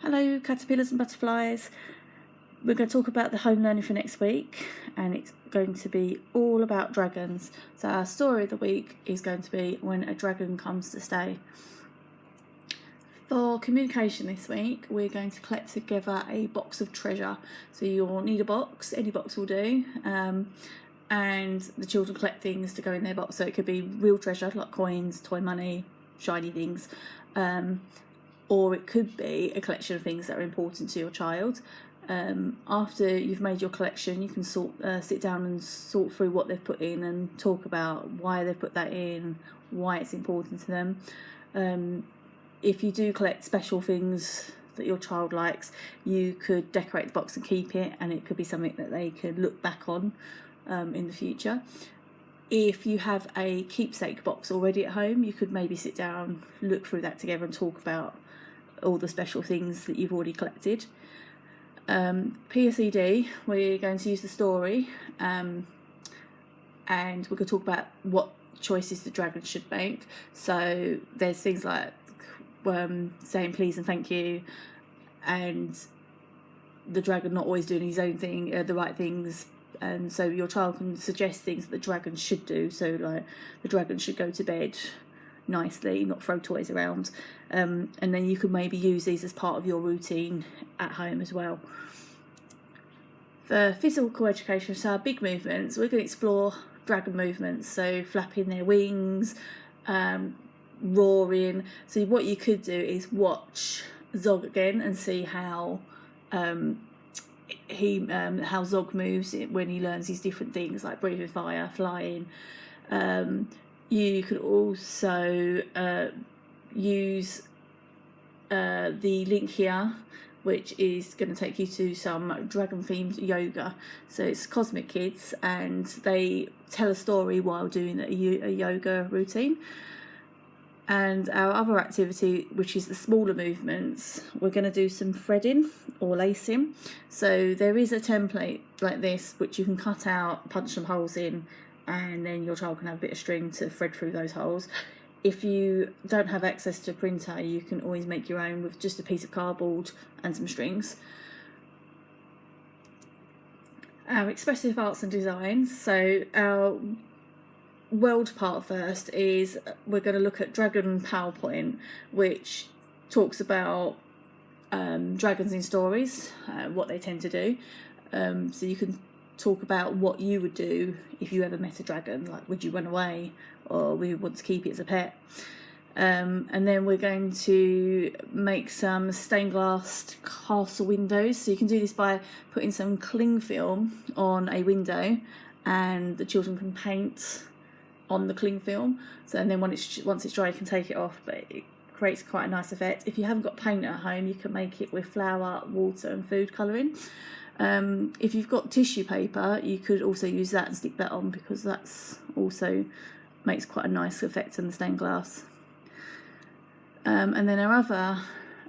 Hello caterpillars and butterflies. We're going to talk about the home learning for next week, and it's going to be all about dragons. So our story of the week is going to be When a Dragon Comes to Stay. For communication this week, we're going to collect together a box of treasure. So you'll need a box, any box will do, and the children collect things to go in their box. So it could be real treasure like coins, toy money, shiny things, or it could be a collection of things that are important to your child. After you've made your collection, you can sit down and sort through what they've put in and talk about why they've put that in, why it's important to them. If you do collect special things that your child likes, you could decorate the box and keep it, and it could be something that they could look back on in the future. If you have a keepsake box already at home, you could maybe sit down, look through that together and talk about all the special things that you've already collected. PSED, we're going to use the story, and we're going to talk about what choices the dragon should make. So there's things like saying please and thank you, and the dragon not always doing his own thing, the right things. And so your child can suggest things that the dragon should do. So like the dragon should go to bed nicely, not throw toys around, and then you could maybe use these as part of your routine at home as well. For physical education, so our big movements, we're going to explore dragon movements, so flapping their wings, roaring. So what you could do is watch Zog again and see how how Zog moves when he learns these different things like breathing fire, flying. You could also use the link here, which is going to take you to some dragon themed yoga. So it's Cosmic Kids, and they tell a story while doing a yoga routine. And our other activity, which is the smaller movements, we're going to do some threading or lacing. So there is a template like this which you can cut out, punch some holes in, and then your child can have a bit of string to thread through those holes. If you don't have access to a printer, you can always make your own with just a piece of cardboard and some strings. Our expressive arts and designs, so our world part first is we're going to look at Dragon PowerPoint, which talks about dragons in stories, what they tend to do. So you can talk about what you would do if you ever met a dragon, like would you run away or would you want to keep it as a pet. And then we're going to make some stained glass castle windows. So you can do this by putting some cling film on a window, and the children can paint on the cling film. So and then once it's dry, you can take it off, but it creates quite a nice effect. If you haven't got paint at home, you can make it with flour, water and food colouring. If you've got tissue paper, you could also use that and stick that on, because that's also makes quite a nice effect on the stained glass. And then our other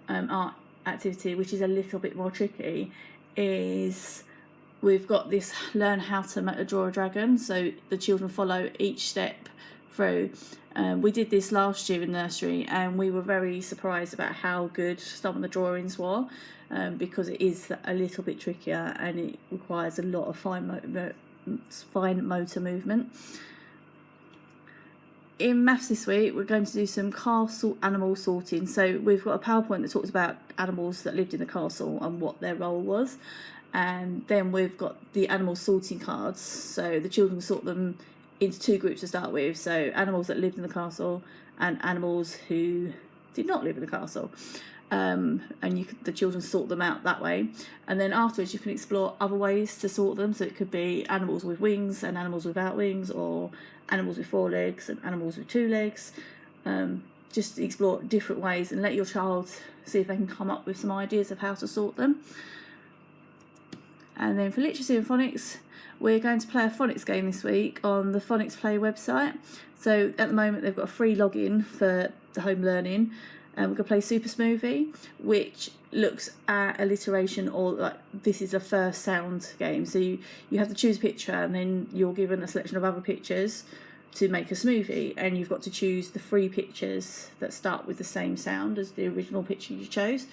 art activity, which is a little bit more tricky, is we've got this learn how to draw a dragon. So the children follow each step through. We did this last year in nursery, and we were very surprised about how good some of the drawings were, because it is a little bit trickier and it requires a lot of fine motor movement. In maths this week, we're going to do some castle animal sorting. So we've got a PowerPoint that talks about animals that lived in the castle and what their role was. And then we've got the animal sorting cards. So the children sort them into two groups to start with. So animals that lived in the castle and animals who did not live in the castle. And the children sort them out that way. And then afterwards you can explore other ways to sort them. So it could be animals with wings and animals without wings, or animals with 4 legs and animals with 2 legs. Just explore different ways and let your child see if they can come up with some ideas of how to sort them. And then for literacy and phonics, we're going to play a phonics game this week on the Phonics Play website. So at the moment they've got a free login for the home learning. We're going to play Super Smoothie, which looks at alliteration, or like this is a first sound game. So you have to choose a picture, and then you're given a selection of other pictures to make a smoothie, and you've got to choose the 3 pictures that start with the same sound as the original picture you chose.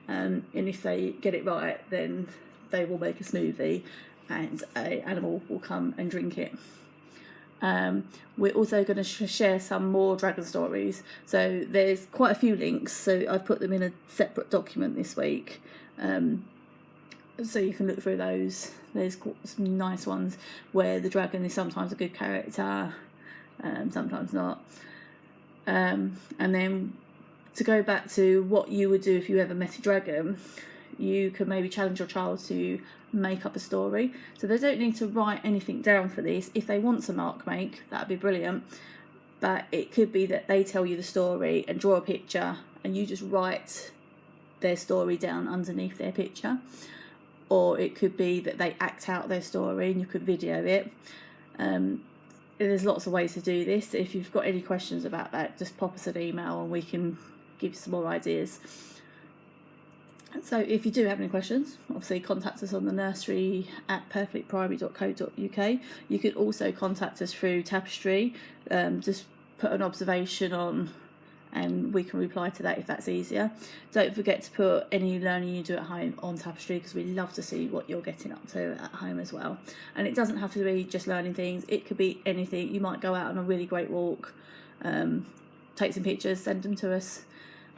and if they get it right, then they will make a smoothie and an animal will come and drink it. We're also going to share some more dragon stories, so there's quite a few links, so I've put them in a separate document this week, so you can look through those. There's some nice ones where the dragon is sometimes a good character, sometimes not, and then to go back to what you would do if you ever met a dragon, you can maybe challenge your child to make up a story. So they don't need to write anything down for this. If they want to mark make, that'd be brilliant. But it could be that they tell you the story and draw a picture and you just write their story down underneath their picture. Or it could be that they act out their story and you could video it. There's lots of ways to do this. If you've got any questions about that, just pop us an email and we can give you some more ideas. So if you do have any questions, obviously contact us on the nursery at perfectprimary.co.uk. You could also contact us through Tapestry, just put an observation on and we can reply to that if that's easier. Don't forget to put any learning you do at home on Tapestry, because we love to see what you're getting up to at home as well. And it doesn't have to be just learning things, it could be anything. You might go out on a really great walk, take some pictures, send them to us.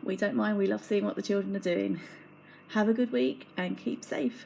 We don't mind, we love seeing what the children are doing. Have a good week and keep safe.